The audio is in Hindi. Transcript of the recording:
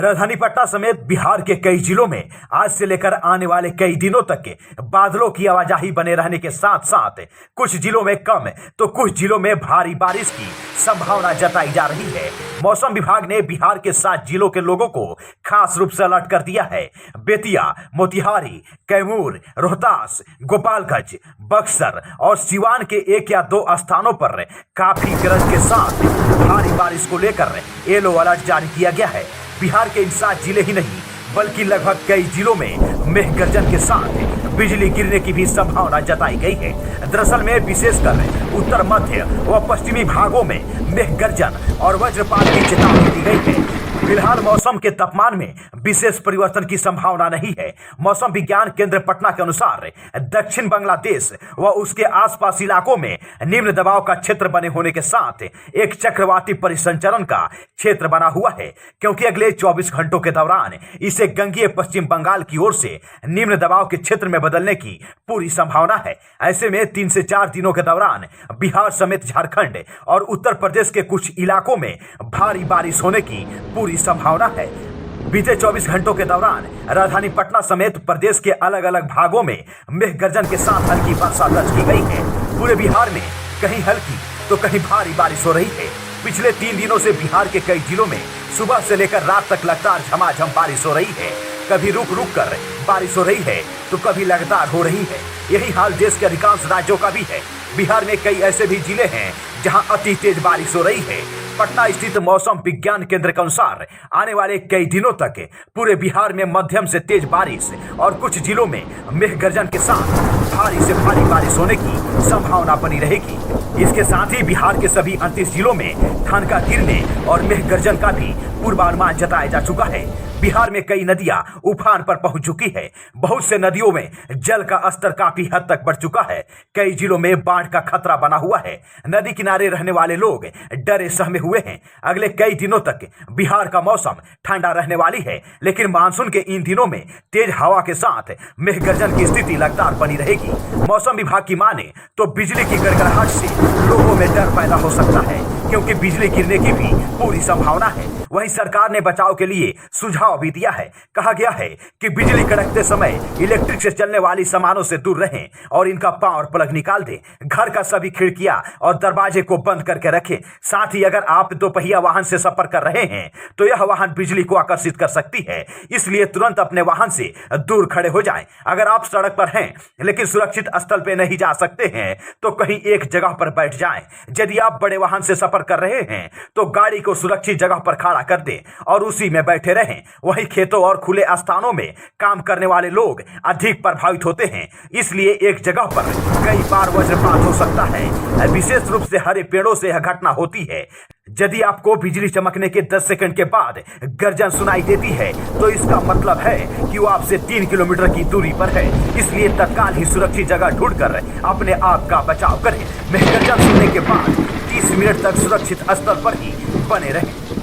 राजधानी पटना समेत बिहार के कई जिलों में आज से लेकर आने वाले कई दिनों तक के बादलों की आवाजाही बने रहने के साथ साथ कुछ जिलों में कम तो कुछ जिलों में भारी बारिश की संभावना जताई जा रही है। मौसम विभाग ने बिहार के 7 जिलों के लोगों को खास रूप से अलर्ट कर दिया है। बेतिया, मोतिहारी, कैमूर, रोहतास, गोपालगंज, बक्सर और सिवान के 1 या 2 स्थानों पर काफी गरज के साथ भारी बारिश को लेकर येलो अलर्ट जारी किया गया है। बिहार के इन 7 जिले ही नहीं बल्कि लगभग कई जिलों में मेघ गर्जन के साथ बिजली गिरने की भी संभावना जताई गई है। दरअसल में विशेषकर उत्तर मध्य व पश्चिमी भागों में मेघ गर्जन और वज्रपात की चेतावनी दी गई है। फिलहाल मौसम के तापमान में विशेष परिवर्तन की संभावना नहीं है। मौसम विज्ञान केंद्र पटना के अनुसार दक्षिण बांग्लादेश व उसके आसपास इलाकों में निम्न दबाव का क्षेत्र बने होने के साथ एक चक्रवाती परिसंचरण का क्षेत्र बना हुआ है, क्योंकि अगले 24 घंटों के दौरान इसे गंगीय पश्चिम बंगाल की ओर से निम्न दबाव के क्षेत्र में बदलने की पूरी संभावना है। ऐसे में 3 से 4 दिनों के दौरान बिहार समेत झारखंड और उत्तर प्रदेश के कुछ इलाकों में भारी बारिश होने की पूरी संभावना है। बीते 24 घंटों के दौरान राजधानी पटना समेत प्रदेश के अलग अलग भागों में मेघ गर्जन के साथ हल्की वर्षा दर्ज की गई है। पूरे बिहार में कहीं हल्की तो कहीं भारी बारिश हो रही है। पिछले 3 दिनों से बिहार के कई जिलों में सुबह से लेकर रात तक लगातार झमाझम बारिश हो रही है। कभी रुक रुक कर बारिश हो रही है तो कभी लगातार हो रही है। यही हाल देश के अधिकांश राज्यों का भी है। बिहार में कई ऐसे भी जिले हैं जहां अति तेज बारिश हो रही है। पटना स्थित मौसम विज्ञान केंद्र के अनुसार आने वाले कई दिनों तक पूरे बिहार में मध्यम से तेज बारिश और कुछ जिलों में मेघ गर्जन के साथ भारी से भारी बारिश होने की संभावना बनी रहेगी। इसके साथ ही बिहार के सभी 29 जिलों में ठनका गिरने और मेघ गर्जन का भी पूर्वानुमान जताया जा चुका है। बिहार में कई नदियां उफान पर पहुंच चुकी है। बहुत से नदियों में जल का स्तर काफी हद तक बढ़ चुका है। कई जिलों में बाढ़ का खतरा बना हुआ है। नदी किनारे रहने वाले लोग डरे सहमे हुए हैं। अगले कई दिनों तक बिहार का मौसम ठंडा रहने वाली है, लेकिन मानसून के इन दिनों में तेज हवा के साथ मेघ गर्जन की स्थिति लगातार बनी रहेगी। मौसम विभाग की माने तो बिजली की गड़गड़ाहट से लोगों में डर पैदा हो सकता है, क्योंकि बिजली गिरने की भी पूरी संभावना है। वहीं सरकार ने बचाव के लिए सुझाव भी दिया है। कहा गया है कि बिजली कड़कते समय इलेक्ट्रिक से चलने वाली सामानों से दूर रहें और इनका पावर प्लग निकाल दें। घर का सभी खिड़कियां और दरवाजे को बंद करके रखें। साथ ही अगर आप दोपहिया वाहन से सफर कर रहे हैं तो यह वाहन बिजली को आकर्षित कर सकती है, इसलिए तुरंत अपने वाहन से दूर खड़े हो जाएं। अगर आप सड़क पर हैं लेकिन सुरक्षित स्थल पर नहीं जा सकते हैं तो कहीं एक जगह पर बैठ जाएं। यदि आप बड़े वाहन से सफर कर रहे हैं तो गाड़ी को सुरक्षित जगह पर खड़ा कर दें और उसी में बैठे रहें। वहीं खेतों और खुले स्थानों में काम करने वाले लोग अधिक प्रभावित होते हैं, इसलिए एक जगह पर कई बार वज्रपात हो सकता है। विशेष रूप से हरे पेड़ों से यह घटना होती है। यदि आपको बिजली चमकने के 10 सेकंड के बाद गर्जन सुनाई देती है तो इसका मतलब है कि वो आपसे 3 किलोमीटर की दूरी पर है, इसलिए तत्काल ही सुरक्षित जगह ढूंढकर अपने आप का बचाव करें। मेघ गर्जन सुनने के बाद 30 मिनट तक सुरक्षित स्तर पर ही बने रहें।